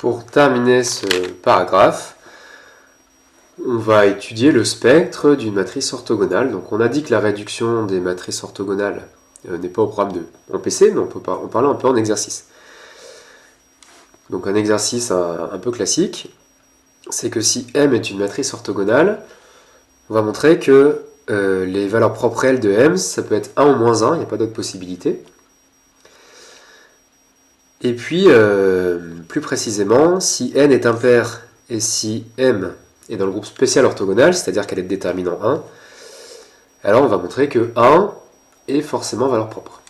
Pour terminer ce paragraphe, on va étudier le spectre d'une matrice orthogonale. Donc on a dit que la réduction des matrices orthogonales n'est pas au programme en PC, mais on peut en parler un peu en exercice. Donc un exercice un peu classique, c'est que si M est une matrice orthogonale, on va montrer que les valeurs propres réelles de M, ça peut être 1 ou moins 1, il n'y a pas d'autre possibilité. Et puis, plus précisément, si n est impair et si M est dans le groupe spécial orthogonal, c'est-à-dire qu'elle est de déterminant 1, alors on va montrer que 1 est forcément valeur propre.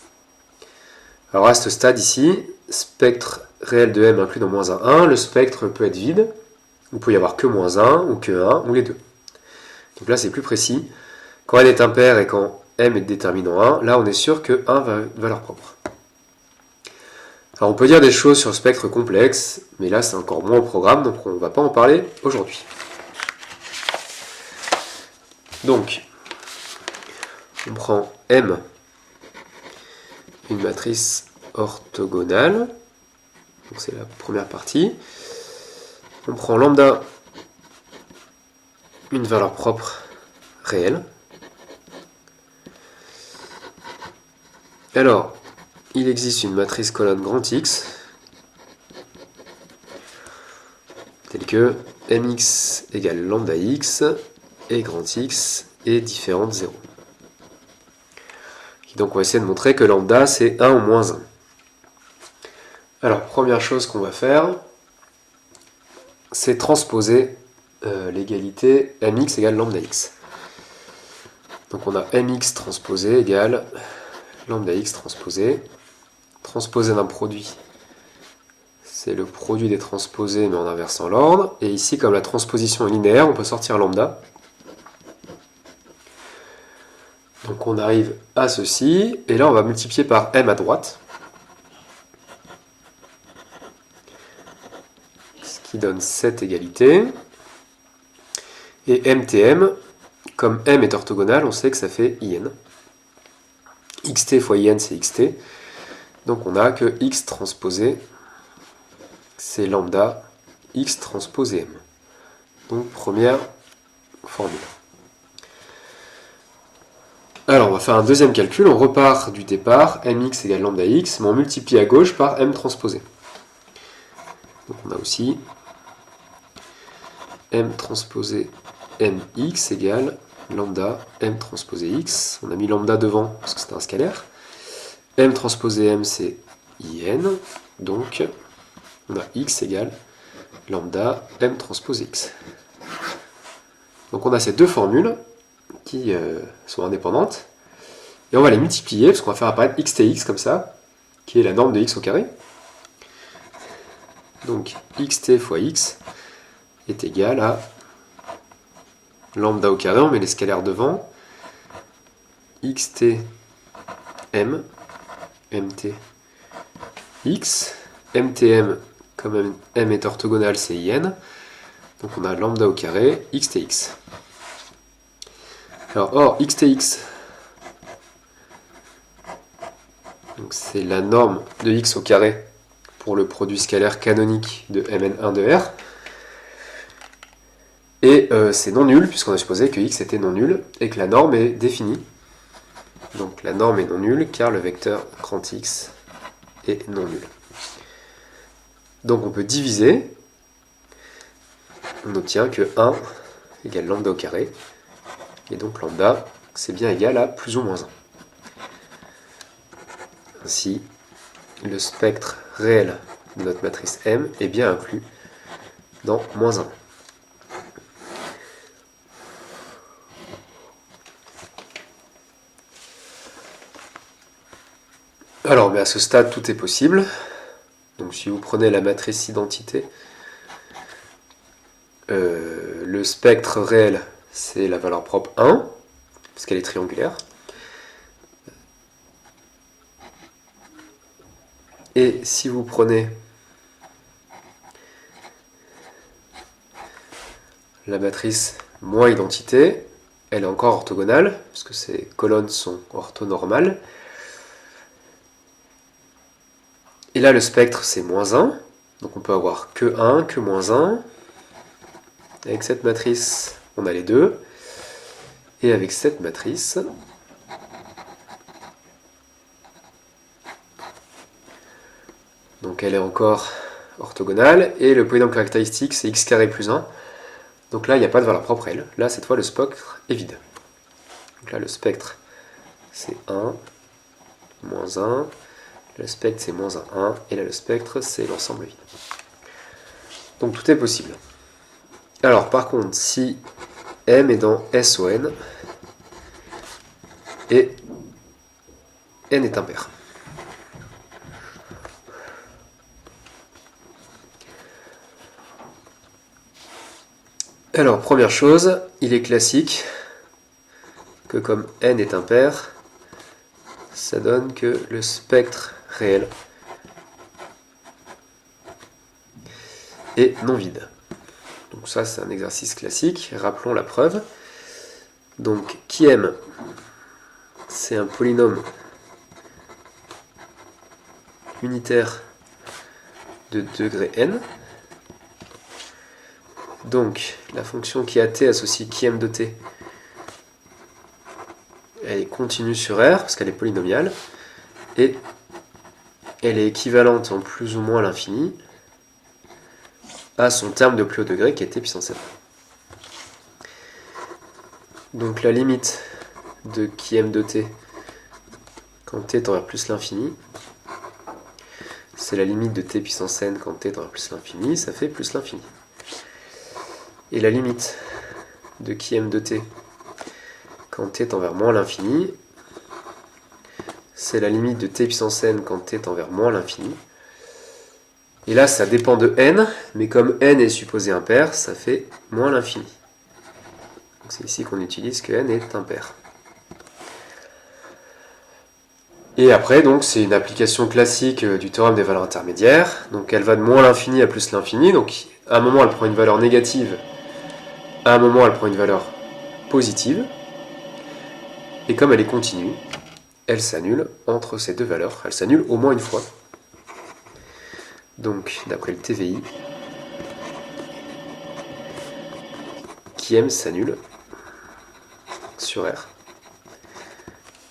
Alors à ce stade ici, spectre réel de M inclus dans moins 1, le spectre peut être vide, il peut y avoir que moins 1 ou que 1 ou les deux. Donc là c'est plus précis. Quand n est impair et quand M est de déterminant 1, là on est sûr que 1 va valeur propre. Alors on peut dire des choses sur le spectre complexe, mais là c'est encore moins au programme, donc on ne va pas en parler aujourd'hui. Donc, on prend M, une matrice orthogonale, donc c'est la première partie. On prend lambda, une valeur propre réelle. Alors, il existe une matrice colonne grand X, telle que mx égale lambda x, et grand X est différent de 0. Et donc on va essayer de montrer que lambda c'est 1 ou moins 1. Alors, première chose qu'on va faire, c'est transposer l'égalité mx égale lambda x. Donc on a mx transposé égale lambda x transposé. Transposé d'un produit, c'est le produit des transposés mais en inversant l'ordre. Et ici, comme la transposition est linéaire, on peut sortir lambda. Donc on arrive à ceci, et là on va multiplier par m à droite. Ce qui donne cette égalité. Et mtm, comme m est orthogonal, on sait que ça fait in. xt fois in c'est xt. Donc on a que x transposé, c'est lambda x transposé m. Donc première formule. Alors on va faire un deuxième calcul, on repart du départ, mx égale lambda x, mais on multiplie à gauche par m transposé. Donc on a aussi m transposé mx égale lambda m transposé x. On a mis lambda devant parce que c'est un scalaire. M transposé M, c'est IN, donc on a X égale lambda M transposé X. Donc on a ces deux formules qui sont indépendantes, et on va les multiplier, parce qu'on va faire apparaître XTX comme ça, qui est la norme de X au carré. Donc XT fois X est égal à lambda au carré, on met les scalaires devant, XT M, MT X, MTM, comme M est orthogonal, c'est IN, donc on a lambda au carré, XTX. Alors, or, XTX, c'est la norme de X au carré pour le produit scalaire canonique de Mn1 de R, et c'est non nul, puisqu'on a supposé que X était non nul, et que la norme est définie. Donc la norme est non nulle, car le vecteur grand X est non nul. Donc on peut diviser, on obtient que 1 égale lambda au carré, et donc lambda c'est bien égal à plus ou moins 1. Ainsi, le spectre réel de notre matrice M est bien inclus dans moins 1. Alors, mais à ce stade, tout est possible. Donc si vous prenez la matrice identité, le spectre réel, c'est la valeur propre 1, parce qu'elle est triangulaire. Et si vous prenez la matrice moins identité, elle est encore orthogonale, puisque ces colonnes sont orthonormales. Et là, le spectre, c'est moins 1, Donc on peut avoir que 1, que moins 1. Avec cette matrice, on a les deux. Et avec cette matrice, donc elle est encore orthogonale. Et le polynôme caractéristique, c'est x carré plus 1. Donc là, il n'y a pas de valeur propre L. Là, cette fois, le spectre est vide. Donc là, le spectre, c'est 1, moins 1. Le spectre, c'est moins 1, 1. Et là, le spectre, c'est l'ensemble vide. Donc tout est possible. Alors, par contre, si M est dans SON, et N est impair. Alors, première chose, il est classique que comme N est impair, ça donne que le spectre réel est non vide. Donc ça, c'est un exercice classique. Rappelons la preuve. Donc, qui M, c'est un polynôme unitaire de degré n. Donc, la fonction qui a t associe qui m de t, elle est continue sur R, parce qu'elle est polynomiale, et elle est équivalente en plus ou moins à l'infini à son terme de plus haut degré qui est t puissance n. Donc la limite de qui m de t quand t tend vers plus l'infini, c'est la limite de t puissance n quand t tend vers plus l'infini, ça fait plus l'infini. Et la limite de qui m de t quand t tend vers moins l'infini, c'est la limite de t puissance n quand t tend vers moins l'infini. Et là, ça dépend de n, mais comme n est supposé impair, ça fait moins l'infini. Donc c'est ici qu'on utilise que n est impair. Et après, donc, c'est une application classique du théorème des valeurs intermédiaires. Donc elle va de moins l'infini à plus l'infini. Donc à un moment, elle prend une valeur négative. À un moment, elle prend une valeur positive. Et comme elle est continue, elle s'annule entre ces deux valeurs. Elle s'annule au moins une fois. Donc, d'après le TVI, qui m s'annule sur R.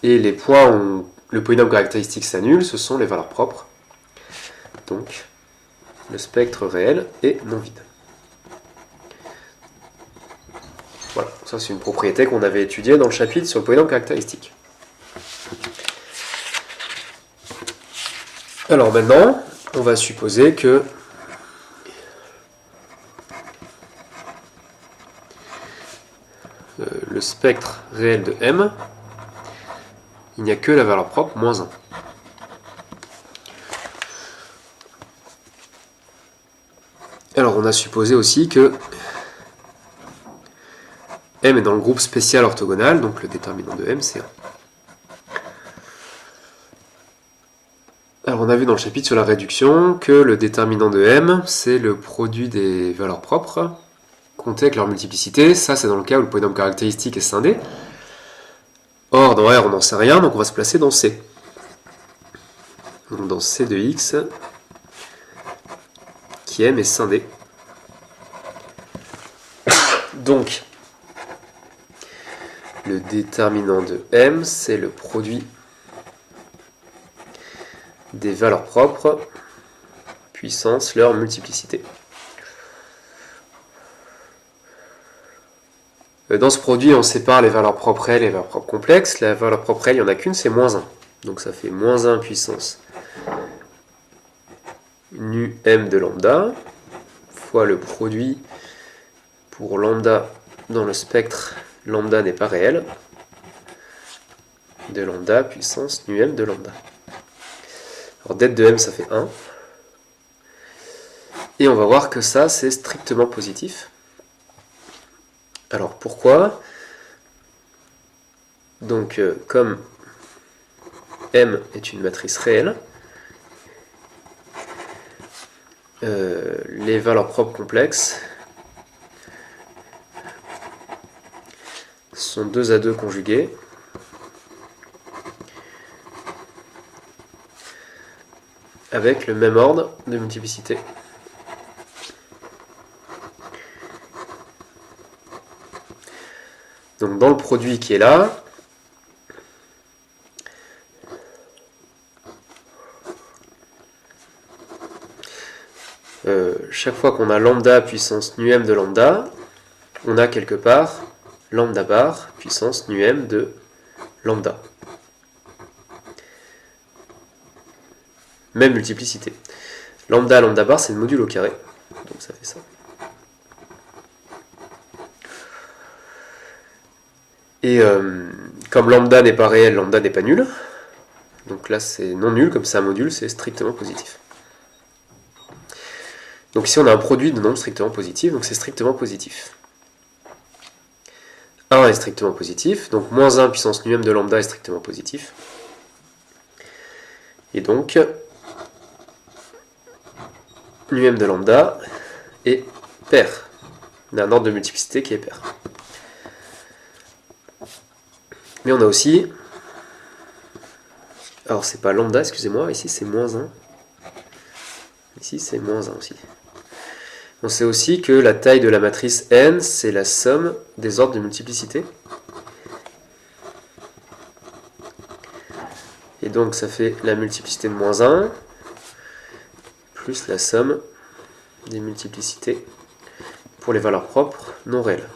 Et les points où le polynôme caractéristique s'annule, ce sont les valeurs propres. Donc, le spectre réel est non vide. Voilà, ça c'est une propriété qu'on avait étudiée dans le chapitre sur le polynôme caractéristique. Alors maintenant, on va supposer que le spectre réel de M, il n'y a que la valeur propre, moins 1. Alors on a supposé aussi que M est dans le groupe spécial orthogonal, donc le déterminant de M c'est 1. Alors on a vu dans le chapitre sur la réduction que le déterminant de M, c'est le produit des valeurs propres, comptées avec leur multiplicité. Ça c'est dans le cas où le polynôme caractéristique est scindé. Or dans R on n'en sait rien, donc on va se placer dans C. Donc dans C de X, qui M est scindé. Donc le déterminant de M, c'est le produit des valeurs propres, puissance leur multiplicité. Dans ce produit, on sépare les valeurs propres L et les valeurs propres complexes. La valeur propre L, il n'y en a qu'une, c'est moins 1. Donc ça fait moins 1 puissance nu M de lambda, fois le produit pour lambda dans le spectre, lambda n'est pas réel, de lambda puissance nu M de lambda. Alors det de M, ça fait 1. Et on va voir que ça, c'est strictement positif. Alors pourquoi ? Donc comme M est une matrice réelle, les valeurs propres complexes sont 2 à 2 conjuguées avec le même ordre de multiplicité. Donc dans le produit qui est là, chaque fois qu'on a lambda puissance nu-m de lambda, on a quelque part lambda bar puissance nu-m de lambda. Même multiplicité. Lambda, lambda bar, c'est le module au carré. Donc ça fait ça. Et comme lambda n'est pas réel, lambda n'est pas nul. Donc là, c'est non nul, comme c'est un module, c'est strictement positif. Donc ici, on a un produit de nombres strictement positifs, donc c'est strictement positif. 1 est strictement positif, donc moins 1 puissance nu-m de lambda est strictement positif. Et donc, nu-m de lambda est pair. On a un ordre de multiplicité qui est pair. Mais on a aussi... Alors c'est pas lambda, excusez-moi, ici c'est moins 1. Ici c'est moins 1 aussi. On sait aussi que la taille de la matrice n, c'est la somme des ordres de multiplicité. Et donc ça fait la multiplicité de moins 1 plus la somme des multiplicités pour les valeurs propres non réelles.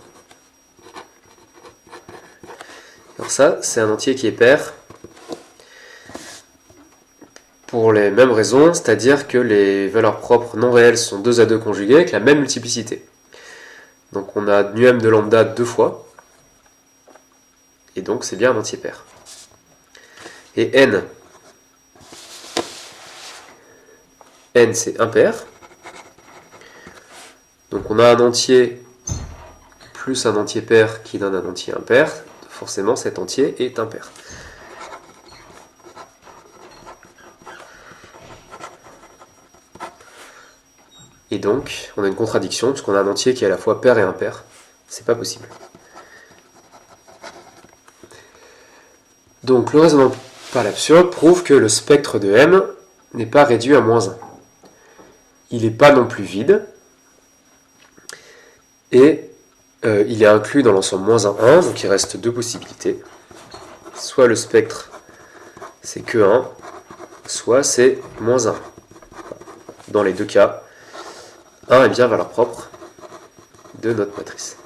Alors ça, c'est un entier qui est pair pour les mêmes raisons, c'est-à-dire que les valeurs propres non réelles sont 2 à 2 conjuguées avec la même multiplicité. Donc on a nu-m de lambda 2 fois, et donc c'est bien un entier pair. Et n c'est impair. Donc on a un entier plus un entier pair qui donne un entier impair. Forcément cet entier est impair. Et donc on a une contradiction puisqu'on a un entier qui est à la fois pair et impair. C'est pas possible. Donc le raisonnement par l'absurde prouve que le spectre de M n'est pas réduit à moins 1. Il n'est pas non plus vide, et il est inclus dans l'ensemble moins 1, donc il reste 2 possibilités. Soit le spectre c'est que 1, soit c'est moins 1. Dans les deux cas, 1 est bien valeur propre de notre matrice.